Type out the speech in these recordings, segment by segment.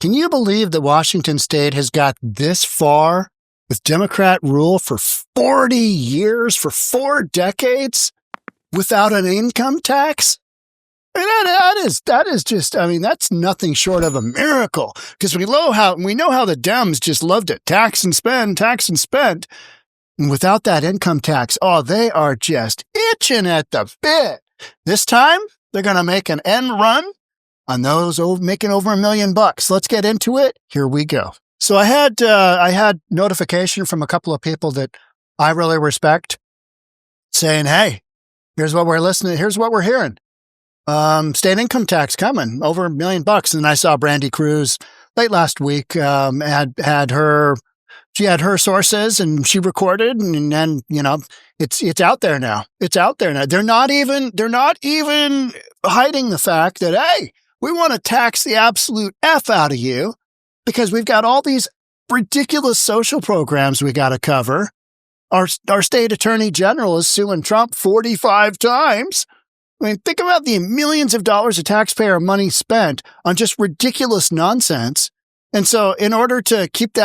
Can you believe that Washington State has got this far with Democrat rule for 40 years, for 4 decades, without an income tax? I mean, that is just, I mean, that's nothing short of a miracle. Because we know how the Dems just love to tax and spend. And without that income tax, they are just itching at the bit. This time, they're going to make an end run on those making over $1 million. Let's get into it. Here we go. So I had notification from a couple of people that I really respect saying, hey, here's what we're listening. Here's what we're hearing. State income tax coming over $1 million. And I saw Brandy Cruz late last week, had her sources and she recorded and then, it's out there now. It's out there now. They're not even hiding the fact that, hey, we want to tax the absolute F out of you because we've got all these ridiculous social programs we got to cover. Our state attorney general is suing Trump 45 times. I mean, think about the millions of dollars of taxpayer money spent on just ridiculous nonsense. And so in order to keep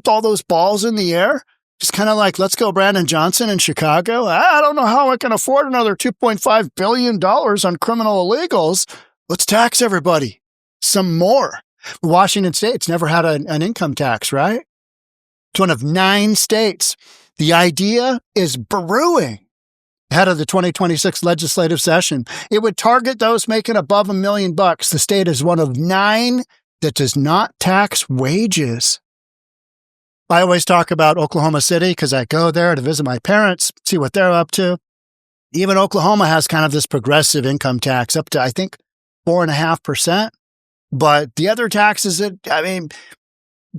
all those balls in the air, just kind of like, let's go Brandon Johnson in Chicago. I don't know how I can afford another $2.5 billion on criminal illegals. Let's tax everybody some more. Washington State's never had an income tax, right? It's one of 9 states. The idea is brewing ahead of the 2026 legislative session. It would target those making above $1 million. The state is one of 9 that does not tax wages. I always talk about Oklahoma City because I go there to visit my parents, see what they're up to. Even Oklahoma has kind of this progressive income tax up to, I think, 4.5%. But the other taxes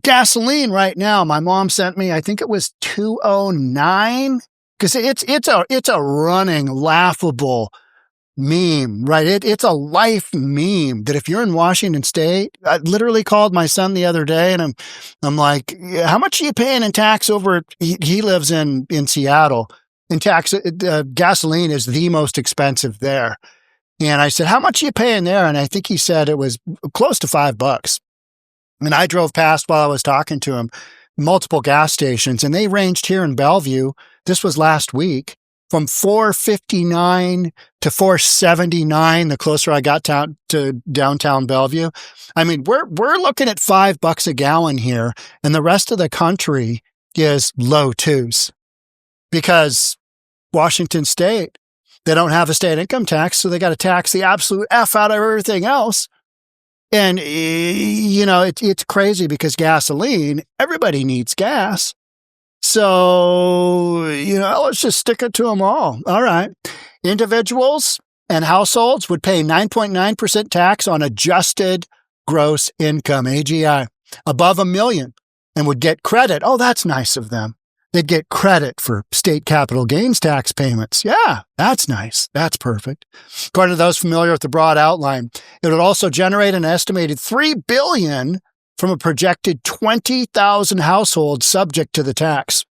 gasoline right now, my mom sent me, I think it was $2.09 because it's a running laughable meme, right? It's a life meme that if you're in Washington State, I literally called my son the other day and I'm like, how much are you paying in tax over? He lives in Seattle, and gasoline is the most expensive there. And I said, how much are you paying there? And I think he said it was close to $5. And I drove past while I was talking to him, multiple gas stations, and they ranged here in Bellevue. This was last week from $4.59 to $4.79. The closer I got to downtown Bellevue, I mean, we're looking at $5 a gallon here, and the rest of the country is low twos because Washington State, they don't have a state income tax, so they got to tax the absolute F out of everything else. And, it's crazy because gasoline, everybody needs gas. So, let's just stick it to them all. All right. Individuals and households would pay 9.9% tax on adjusted gross income, AGI, above $1 million, and would get credit. Oh, that's nice of them. They'd get credit for state capital gains tax payments. Yeah, that's nice. That's perfect. According to those familiar with the broad outline, it would also generate an estimated $3 billion from a projected 20,000 households subject to the tax.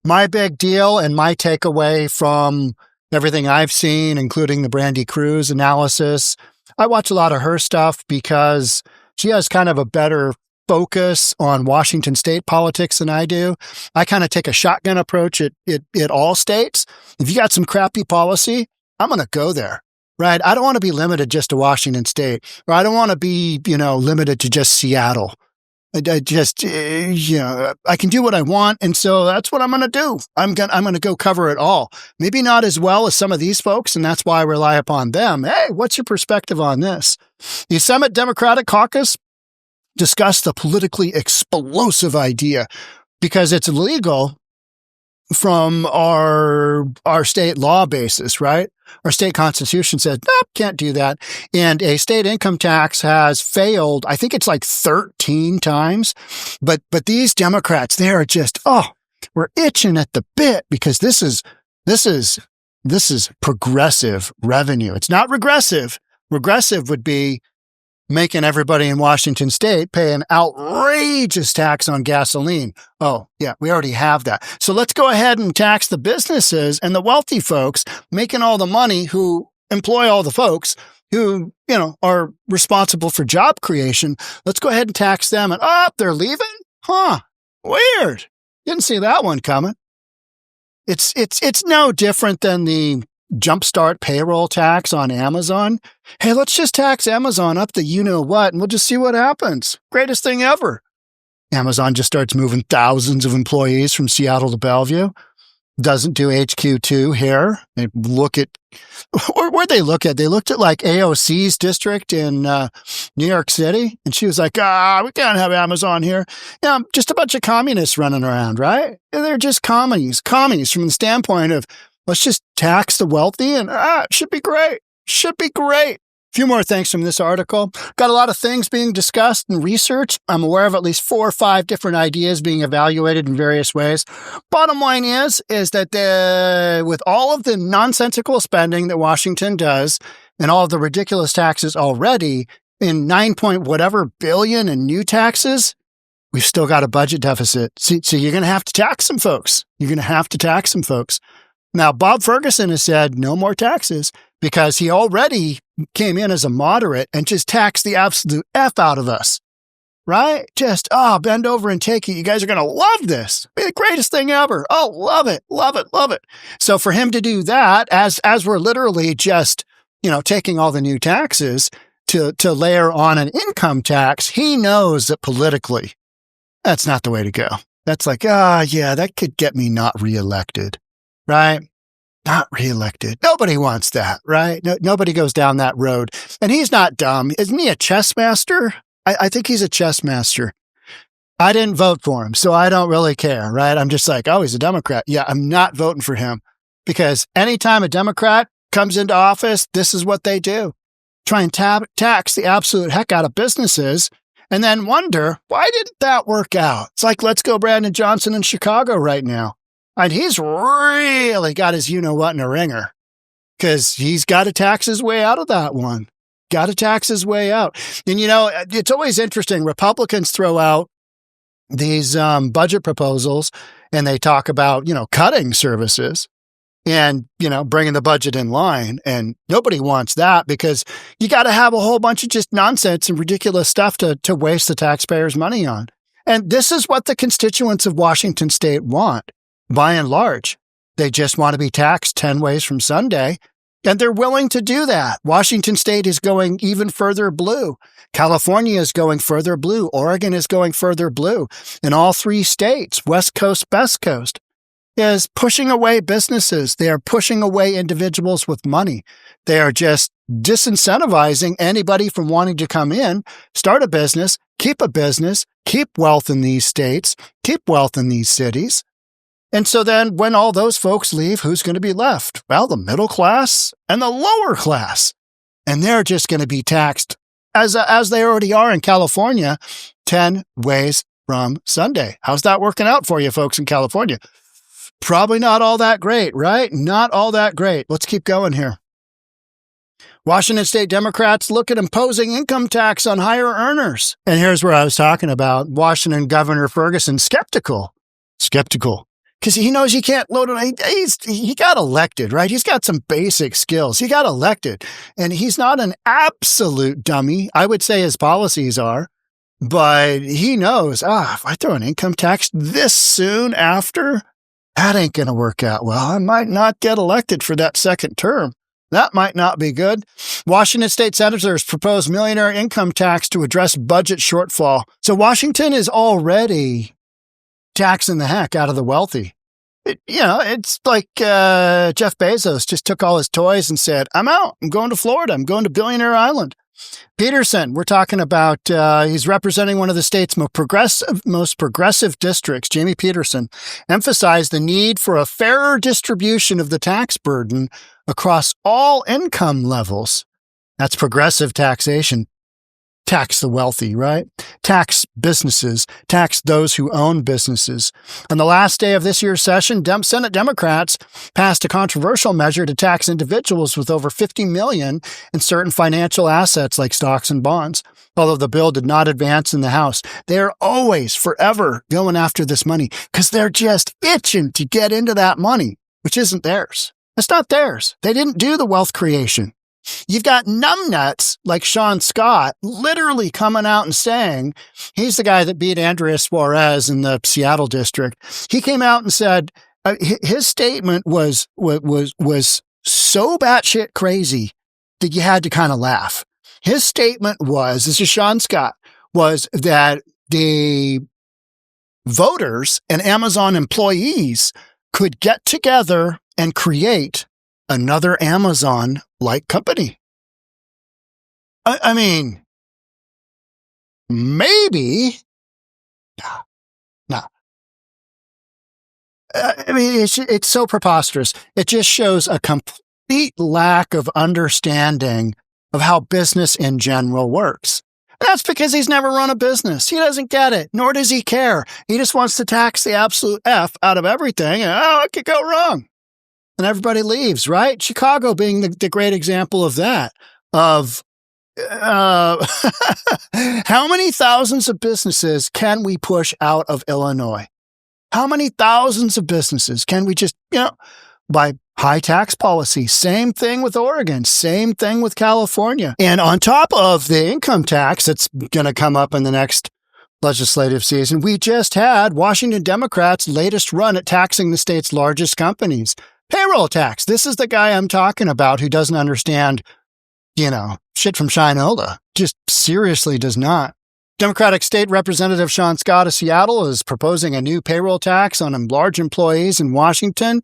My big deal and my takeaway from everything I've seen, including the Brandy Cruz analysis, I watch a lot of her stuff because she has kind of a better focus on Washington State politics than I do. I kind of take a shotgun approach at all states. If you got some crappy policy, I'm going to go there, right? I don't want to be limited just to Washington State, or I don't want to be, limited to just Seattle. I just, I can do what I want. And so that's what I'm going to do. I'm going to go cover it all. Maybe not as well as some of these folks. And that's why I rely upon them. Hey, what's your perspective on this? The Senate Democratic Caucus discussed the politically explosive idea because it's illegal from our state law basis, right? Our state constitution says, nope, can't do that. And a state income tax has failed, I think it's like 13 times. But these Democrats, they are just, we're itching at the bit because this is progressive revenue. It's not regressive. Regressive would be making everybody in Washington State pay an outrageous tax on gasoline. Oh, yeah, we already have that. So let's go ahead and tax the businesses and the wealthy folks making all the money who employ all the folks who, are responsible for job creation. Let's go ahead and tax them. And, they're leaving? Huh. Weird. Didn't see that one coming. It's no different than the jumpstart payroll tax on Amazon. Hey, let's just tax Amazon up to you-know-what, and we'll just see what happens. Greatest thing ever. Amazon just starts moving thousands of employees from Seattle to Bellevue. Doesn't do HQ2 here. They look at, where'd they look at? They looked at like AOC's district in New York City. And she was like, we can't have Amazon here. Yeah, just a bunch of communists running around, right? They're just communists from the standpoint of, let's just tax the wealthy and it should be great. Should be great. A few more things from this article. Got a lot of things being discussed and researched. I'm aware of at least 4 or 5 different ideas being evaluated in various ways. Bottom line is that with all of the nonsensical spending that Washington does and all of the ridiculous taxes already, in 9 point whatever billion in new taxes, we've still got a budget deficit. So you're going to have to tax some folks. Now, Bob Ferguson has said no more taxes because he already came in as a moderate and just taxed the absolute F out of us, right? Just, bend over and take it. You guys are going to love this. Be the greatest thing ever. Oh, love it, love it, love it. So for him to do that, as we're literally just, taking all the new taxes to layer on an income tax, he knows that politically, that's not the way to go. That's like, that could get me not reelected. Right? Not reelected. Nobody wants that, right? Nobody goes down that road. And he's not dumb. Isn't he a chess master? I think he's a chess master. I didn't vote for him, so I don't really care, right? I'm just like, he's a Democrat. Yeah, I'm not voting for him because anytime a Democrat comes into office, this is what they do. Try and tax the absolute heck out of businesses and then wonder, why didn't that work out? It's like, let's go Brandon Johnson in Chicago right now. And he's really got his you-know-what in a ringer because he's got to tax his way out of that one. Got to tax his way out. And, it's always interesting. Republicans throw out these budget proposals and they talk about, cutting services and, bringing the budget in line. And nobody wants that because you got to have a whole bunch of just nonsense and ridiculous stuff to waste the taxpayers' money on. And this is what the constituents of Washington State want. By and large, they just want to be taxed 10 ways from Sunday, and they're willing to do that. Washington State is going even further blue. California is going further blue. Oregon is going further blue. In all 3 states, West Coast, Best Coast, is pushing away businesses. They are pushing away individuals with money. They are just disincentivizing anybody from wanting to come in, start a business, keep wealth in these states, keep wealth in these cities. And so then when all those folks leave, who's going to be left? Well, the middle class and the lower class. And they're just going to be taxed, as they already are in California, 10 ways from Sunday. How's that working out for you folks in California? Probably not all that great, right? Not all that great. Let's keep going here. Washington State Democrats look at imposing income tax on higher earners. And here's where I was talking about Washington Governor Ferguson skeptical. Because he knows he can't load it. He got elected, right? He's got some basic skills. He got elected. And he's not an absolute dummy. I would say his policies are. But he knows, if I throw an income tax this soon after, that ain't going to work out well. I might not get elected for that second term. That might not be good. Washington State senators propose millionaire income tax to address budget shortfall. So Washington is already taxing the heck out of the wealthy. It's like Jeff Bezos just took all his toys and said, I'm out. I'm going to Florida. I'm going to Billionaire Island. Peterson, we're talking about, he's representing one of the state's most progressive districts. Jamie Peterson emphasized the need for a fairer distribution of the tax burden across all income levels. That's progressive taxation. Tax the wealthy, right? Tax businesses, tax those who own businesses. On the last day of this year's session, Senate Democrats passed a controversial measure to tax individuals with over $50 million in certain financial assets like stocks and bonds. Although the bill did not advance in the House, they are always, forever going after this money because they're just itching to get into that money, which isn't theirs. It's not theirs. They didn't do the wealth creation. You've got numbnuts like Sean Scott literally coming out and saying, he's the guy that beat Andreas Suarez in the Seattle district. He came out and said, his statement was so batshit crazy that you had to kind of laugh. His statement was, this is Sean Scott, was that the voters and Amazon employees could get together and create another Amazon-like company. I mean, maybe. No. I mean, it's so preposterous. It just shows a complete lack of understanding of how business in general works. That's because he's never run a business. He doesn't get it, nor does he care. He just wants to tax the absolute F out of everything, and it could go wrong. And everybody leaves, right? Chicago being the great example of that, of how many thousands of businesses can we push out of Illinois? How many thousands of businesses can we just, by high tax policy? Same thing with Oregon, same thing with California. And on top of the income tax that's going to come up in the next legislative season, we just had Washington Democrats' latest run at taxing the state's largest companies. Payroll tax. This is the guy I'm talking about who doesn't understand, shit from Shinola. Just seriously does not. Democratic State Representative Sean Scott of Seattle is proposing a new payroll tax on large employees in Washington.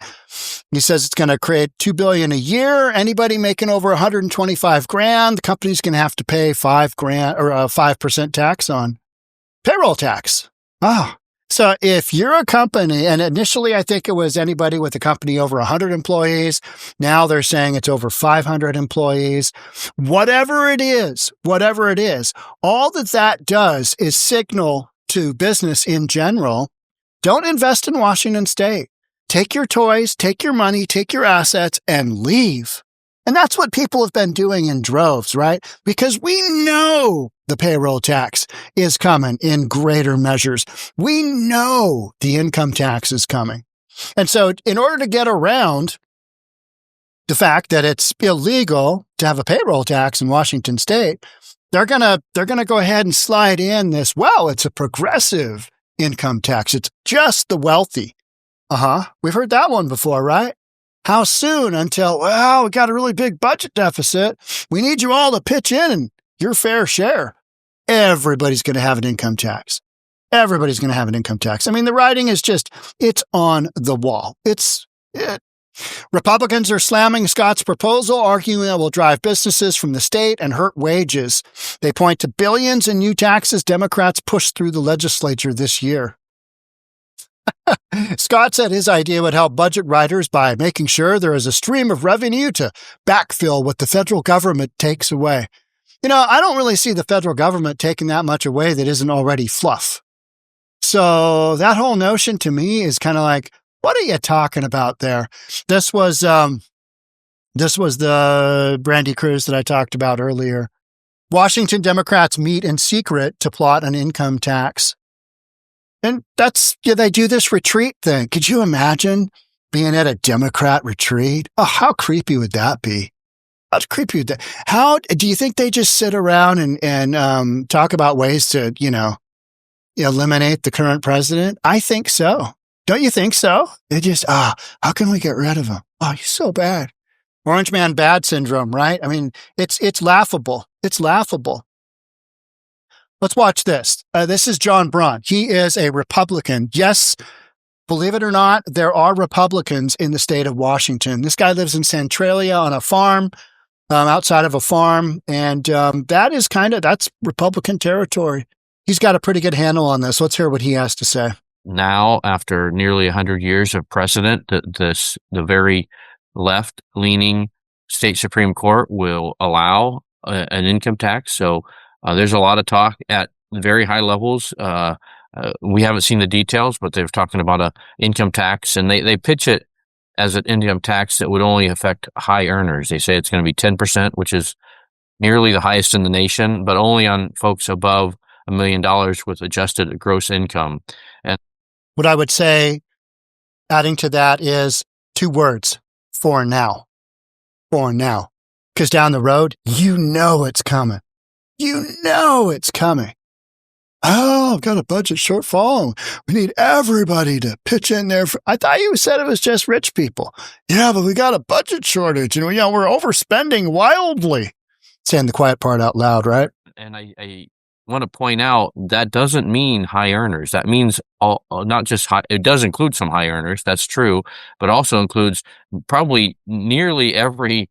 He says it's going to create $2 billion a year. Anybody making over $125,000, the company's going to have to pay $5,000 or 5% tax on payroll tax. So if you're a company, and initially I think it was anybody with a company over 100 employees, now they're saying it's over 500 employees, whatever it is, all that does is signal to business in general, don't invest in Washington State. Take your toys, take your money, take your assets, and leave. And that's what people have been doing in droves, right? Because we know the payroll tax is coming in greater measures. We know the income tax is coming. And so in order to get around the fact that it's illegal to have a payroll tax in Washington State, they're going to go ahead and slide in this, it's a progressive income tax. It's just the wealthy. We've heard that one before, right? How soon until, we got a really big budget deficit. We need you all to pitch in your fair share. Everybody's going to have an income tax. Everybody's going to have an income tax. I mean, the writing is it's on the wall. Republicans are slamming Scott's proposal, arguing it will drive businesses from the state and hurt wages. They point to billions in new taxes Democrats pushed through the legislature this year. Scott said his idea would help budget writers by making sure there is a stream of revenue to backfill what the federal government takes away. I don't really see the federal government taking that much away that isn't already fluff. So that whole notion to me is kind of like, what are you talking about there? This was the Brandy Cruz that I talked about earlier. Washington Democrats meet in secret to plot an income tax. And they do this retreat thing. Could you imagine being at a Democrat retreat? Oh, how creepy would that be? How creepy would that? How do you think they just sit around and talk about ways to, eliminate the current president? I think so. Don't you think so? They just, how can we get rid of him? Oh, he's so bad. Orange man bad syndrome, right? I mean, it's laughable. It's laughable. Let's watch this. This is John Braun. He is a Republican. Yes, believe it or not, there are Republicans in the state of Washington. This guy lives in Centralia on a farm, outside of a farm, and that's Republican territory. He's got a pretty good handle on this. Let's hear what he has to say. Now, after nearly 100 years of precedent, the very left-leaning state Supreme Court will allow an income tax. So there's a lot of talk at very high levels. We haven't seen the details, but they're talking about an income tax, and they pitch it as an income tax that would only affect high earners. They say it's going to be 10%, which is nearly the highest in the nation, but only on folks above $1 million with adjusted gross income. And what I would say, adding to that, is 2 words: for now. For now. Because down the road, you know it's coming. You know it's coming. Oh, I've got a budget shortfall. We need everybody to pitch in there. I thought you said it was just rich people. Yeah, but we got a budget shortage and we're overspending wildly. Saying the quiet part out loud, right? And I want to point out that doesn't mean high earners. That means not just high. It does include some high earners. That's true, but also includes probably nearly every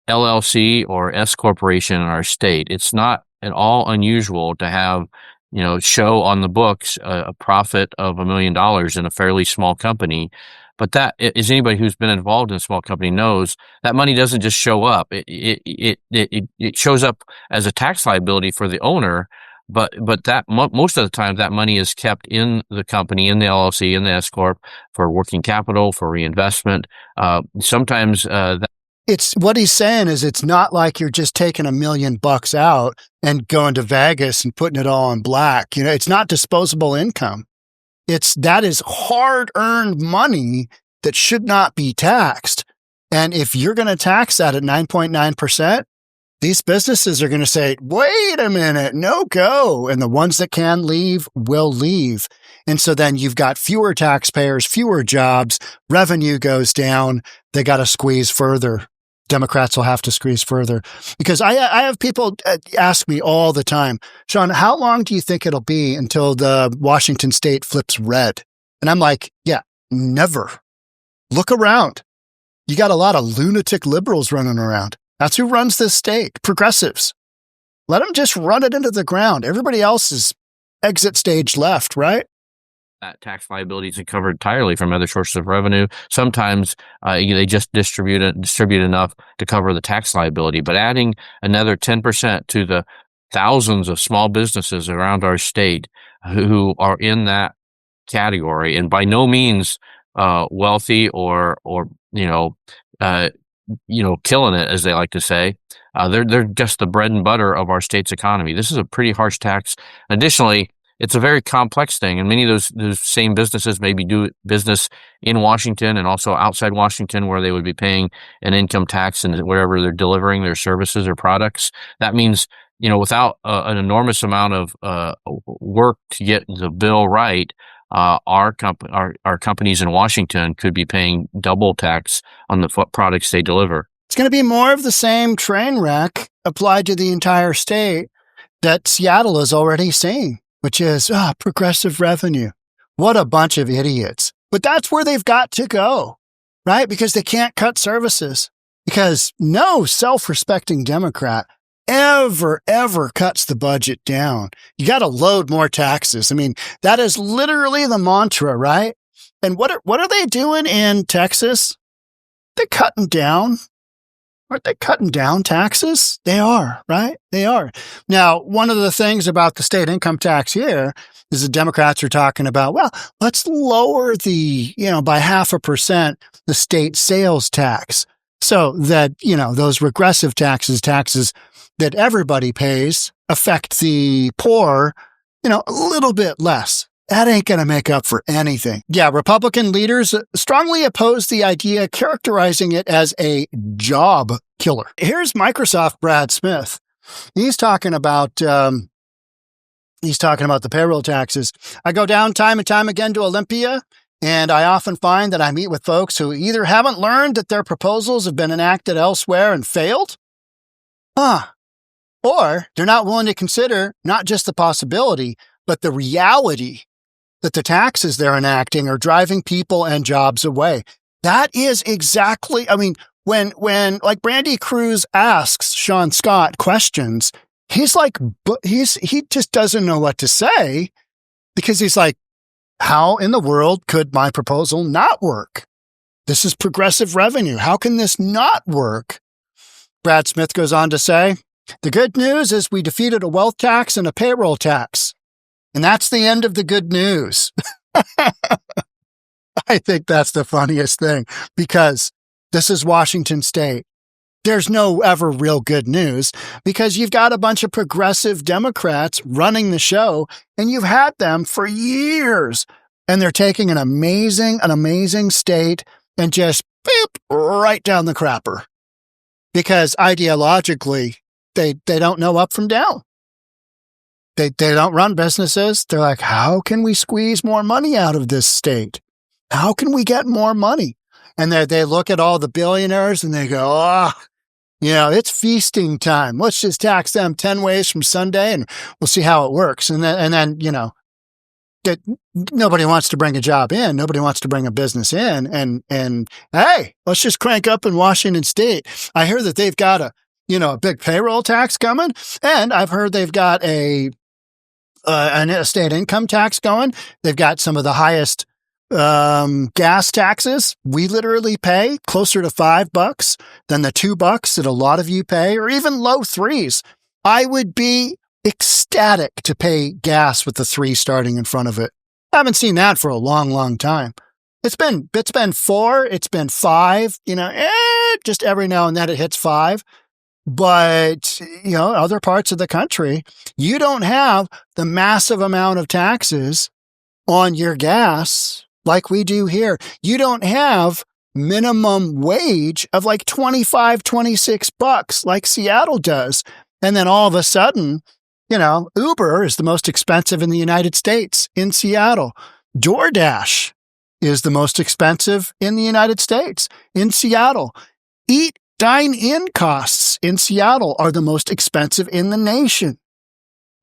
LLC or S corporation in our state. It's not at all unusual to have, show on the books a profit of $1 million in a fairly small company. But that is, anybody who's been involved in a small company knows that money doesn't just show up. It shows up as a tax liability for the owner. But that most of the time that money is kept in the company, in the LLC, in the S corp for working capital, for reinvestment. Sometimes it's what he's saying is it's not like you're just taking $1 million out and going to Vegas and putting it all in black. It's not disposable income. That is hard-earned money that should not be taxed. And if you're going to tax that at 9.9%, these businesses are going to say, wait a minute, no go. And the ones that can leave will leave. And so then you've got fewer taxpayers, fewer jobs, revenue goes down. They got to squeeze further. Democrats will have to squeeze further. Because I have people ask me all the time, Sean, how long do you think it'll be until the Washington state flips red? And I'm like, yeah, never. Look around. You got a lot of lunatic liberals running around. That's who runs this state, progressives. Let them just run it into the ground. Everybody else is exit stage left, right? That tax liability is covered entirely from other sources of revenue. Sometimes they just distribute enough to cover the tax liability. But adding another 10% to the thousands of small businesses around our state who are in that category, and by no means wealthy or killing it, as they like to say. They're just the bread and butter of our state's economy. This is a pretty harsh tax. Additionally, it's a very complex thing, and many of those same businesses maybe do business in Washington and also outside Washington, where they would be paying an income tax and wherever they're delivering their services or products. That means, without an enormous amount of work to get the bill right, our companies in Washington could be paying double tax on the products they deliver. It's going to be more of the same train wreck applied to the entire state that Seattle is already seeing, which is progressive revenue. What a bunch of idiots. But that's where they've got to go, right? Because they can't cut services. Because no self-respecting Democrat ever cuts the budget down. You got to load more taxes. I mean, that is literally the mantra, right? And what are they doing in Texas? They're cutting down. Aren't they cutting down taxes? They are, right? They are. Now, one of the things about the state income tax here is the Democrats are talking about, well, let's lower by 0.5% the state sales tax so that, those regressive taxes that everybody pays affect the poor, a little bit less. That ain't going to make up for anything. Yeah, Republican leaders strongly oppose the idea, characterizing it as a job killer. Here's Microsoft Brad Smith. He's talking about the payroll taxes. I go down time and time again to Olympia, and I often find that I meet with folks who either haven't learned that their proposals have been enacted elsewhere and failed, or they're not willing to consider not just the possibility, but the reality that the taxes they're enacting are driving people and jobs away. That is exactly, when like Brandy Cruz asks Sean Scott questions, he's like, he just doesn't know what to say, because he's like, how in the world could my proposal not work? This is progressive revenue. How can this not work? Brad Smith goes on to say, the good news is we defeated a wealth tax and a payroll tax. And that's the end of the good news. I think that's the funniest thing, because this is Washington State. There's no ever real good news, because you've got a bunch of progressive Democrats running the show, and you've had them for years. And they're taking an amazing state and just right down the crapper. because ideologically, they don't know up from down. They don't run businesses. They're like, how can we squeeze more money out of this state? How can we get more money? And they look at all the billionaires and they go, oh, it's feasting time. Let's just tax them 10 ways from Sunday and we'll see how it works. And then that nobody wants to bring a job in. Nobody wants to bring a business in. And hey, let's just crank up in Washington State. I hear that they've got a big payroll tax coming. And I've heard they've got an estate income tax going. They've got some of the highest gas taxes. We literally pay closer to $5 than the $2 that a lot of you pay, or even low $3s. I would be ecstatic to pay gas with the 3 starting in front of it. I haven't seen that for a long, long time. It's been 4, it's been 5, just every now and then it hits 5. But, other parts of the country, you don't have the massive amount of taxes on your gas like we do here. You don't have minimum wage of like $25, $26 like Seattle does. And then all of a sudden, Uber is the most expensive in the United States in Seattle. DoorDash is the most expensive in the United States in Seattle. Dine-in costs in Seattle are the most expensive in the nation.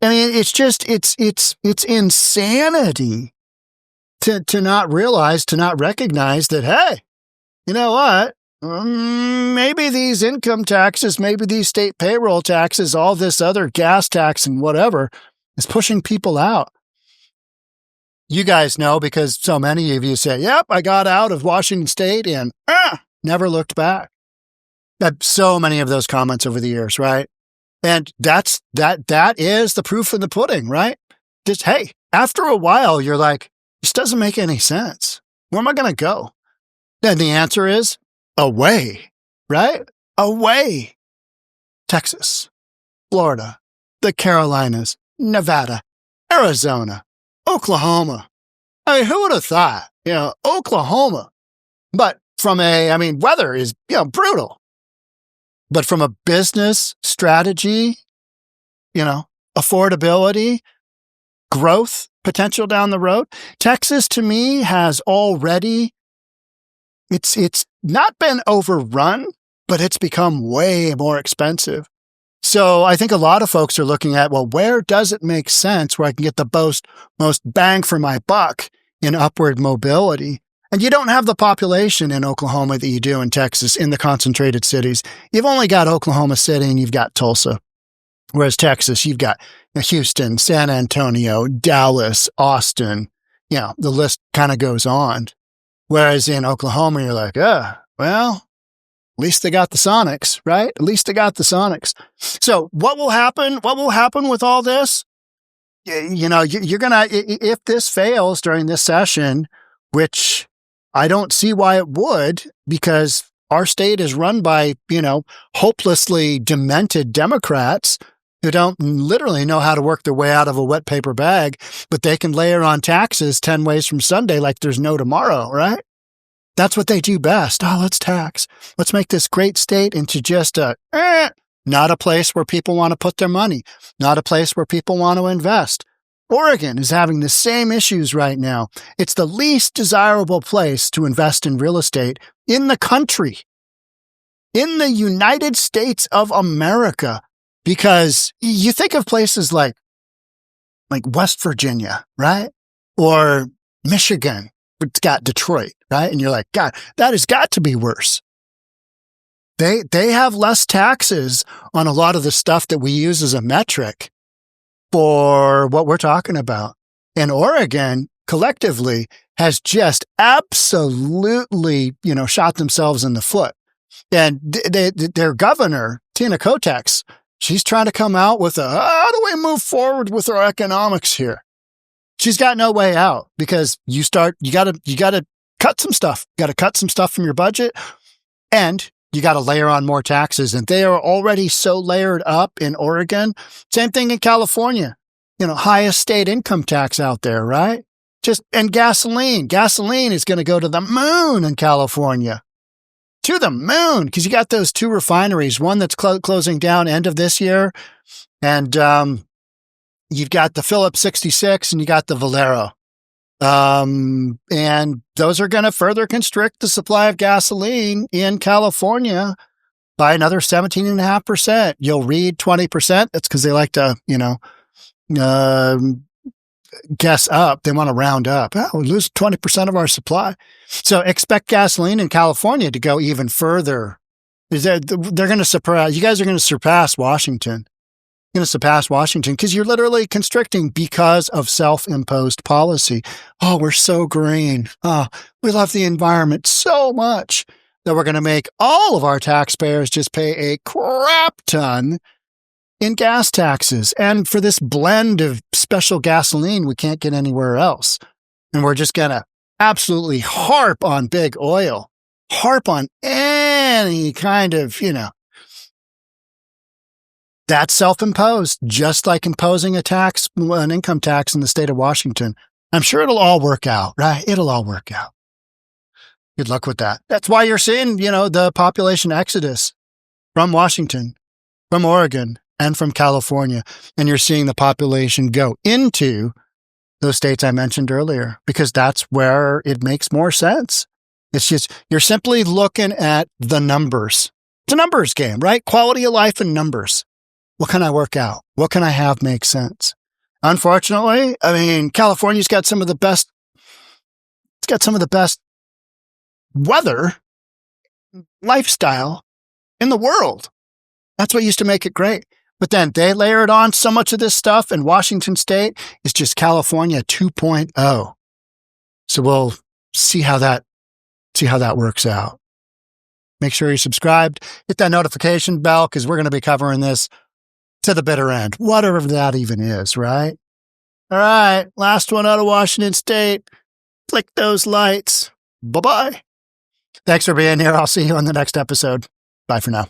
I mean, it's just, it's insanity to not realize, to not recognize that, hey, you know what? Maybe these income taxes, maybe these state payroll taxes, all this other gas tax and whatever is pushing people out. You guys know, because so many of you say, yep, I got out of Washington State and never looked back. I've so many of those comments over the years, right? And that is the proof in the pudding, right? Just, hey, after a while, you're like, this doesn't make any sense. Where am I going to go? And the answer is away, right? Away. Texas, Florida, the Carolinas, Nevada, Arizona, Oklahoma. I mean, who would have thought, Oklahoma? But weather is, brutal. But from a business strategy, affordability, growth potential down the road, Texas to me has already, it's not been overrun, but it's become way more expensive. So I think a lot of folks are looking at, well, where does it make sense where I can get the most bang for my buck in upward mobility? And you don't have the population in Oklahoma that you do in Texas, in the concentrated cities. You've only got Oklahoma City and you've got Tulsa. Whereas Texas, you've got Houston, San Antonio, Dallas, Austin. The list kind of goes on. Whereas in Oklahoma, you're like, well, at least they got the Sonics, right? At least they got the Sonics. So what will happen? What will happen with all this? You're going to, if this fails during this session, which I don't see why it would, because our state is run by, hopelessly demented Democrats who don't literally know how to work their way out of a wet paper bag, but they can layer on taxes 10 ways from Sunday like there's no tomorrow, right? That's what they do best. Oh, let's tax. Let's make this great state into just not a place where people want to put their money, not a place where people want to invest. Oregon is having the same issues right now. It's the least desirable place to invest in real estate in the country, in the United States of America, because you think of places like West Virginia, right? Or Michigan, it's got Detroit, right? And you're like, God, that has got to be worse. They have less taxes on a lot of the stuff that we use as a metric for what we're talking about. And Oregon collectively has just absolutely, shot themselves in the foot. And their governor, Tina Kotek, she's trying to come out with how do we move forward with our economics here? She's got no way out, because you got to cut some stuff. You got to cut some stuff from your budget, and you got to layer on more taxes. And they are already so layered up in Oregon. Same thing in California, highest state income tax out there, right? And gasoline is going to go to the moon in California. to the moon, because you got those two refineries, one that's closing down end of this year, and you've got the Phillips 66 and you got the Valero. And those are going to further constrict the supply of gasoline in California by another 17.5%. You'll read 20%. That's because they like to, guess up. They want to round up. Oh, we lose 20% of our supply. So expect gasoline in California to go even further. They're going to surprise, you guys are going to surpass Washington. You're going to surpass Washington because you're literally constricting because of self-imposed policy. Oh, we're so green. Oh, we love the environment so much that we're going to make all of our taxpayers just pay a crap ton in gas taxes. And for this blend of special gasoline, we can't get anywhere else. And we're just going to absolutely harp on big oil, harp on any kind of, that's self-imposed, just like imposing an income tax in the state of Washington. I'm sure it'll all work out, right? It'll all work out. Good luck with that. That's why you're seeing, the population exodus from Washington, from Oregon, and from California. And you're seeing the population go into those states I mentioned earlier, because that's where it makes more sense. It's just, you're simply looking at the numbers. It's a numbers game, right? Quality of life and numbers. What can I work out? What can I have make sense? Unfortunately, California's got some of the best, it's got some of the best weather, lifestyle in the world. That's what used to make it great. But then they layered on so much of this stuff, and Washington State is just California 2.0. So we'll see how that works out. Make sure you're subscribed, hit that notification bell, because we're going to be covering this to the bitter end, whatever that even is, right? All right, last one out of Washington State. Click those lights. Bye-bye. Thanks for being here. I'll see you on the next episode. Bye for now.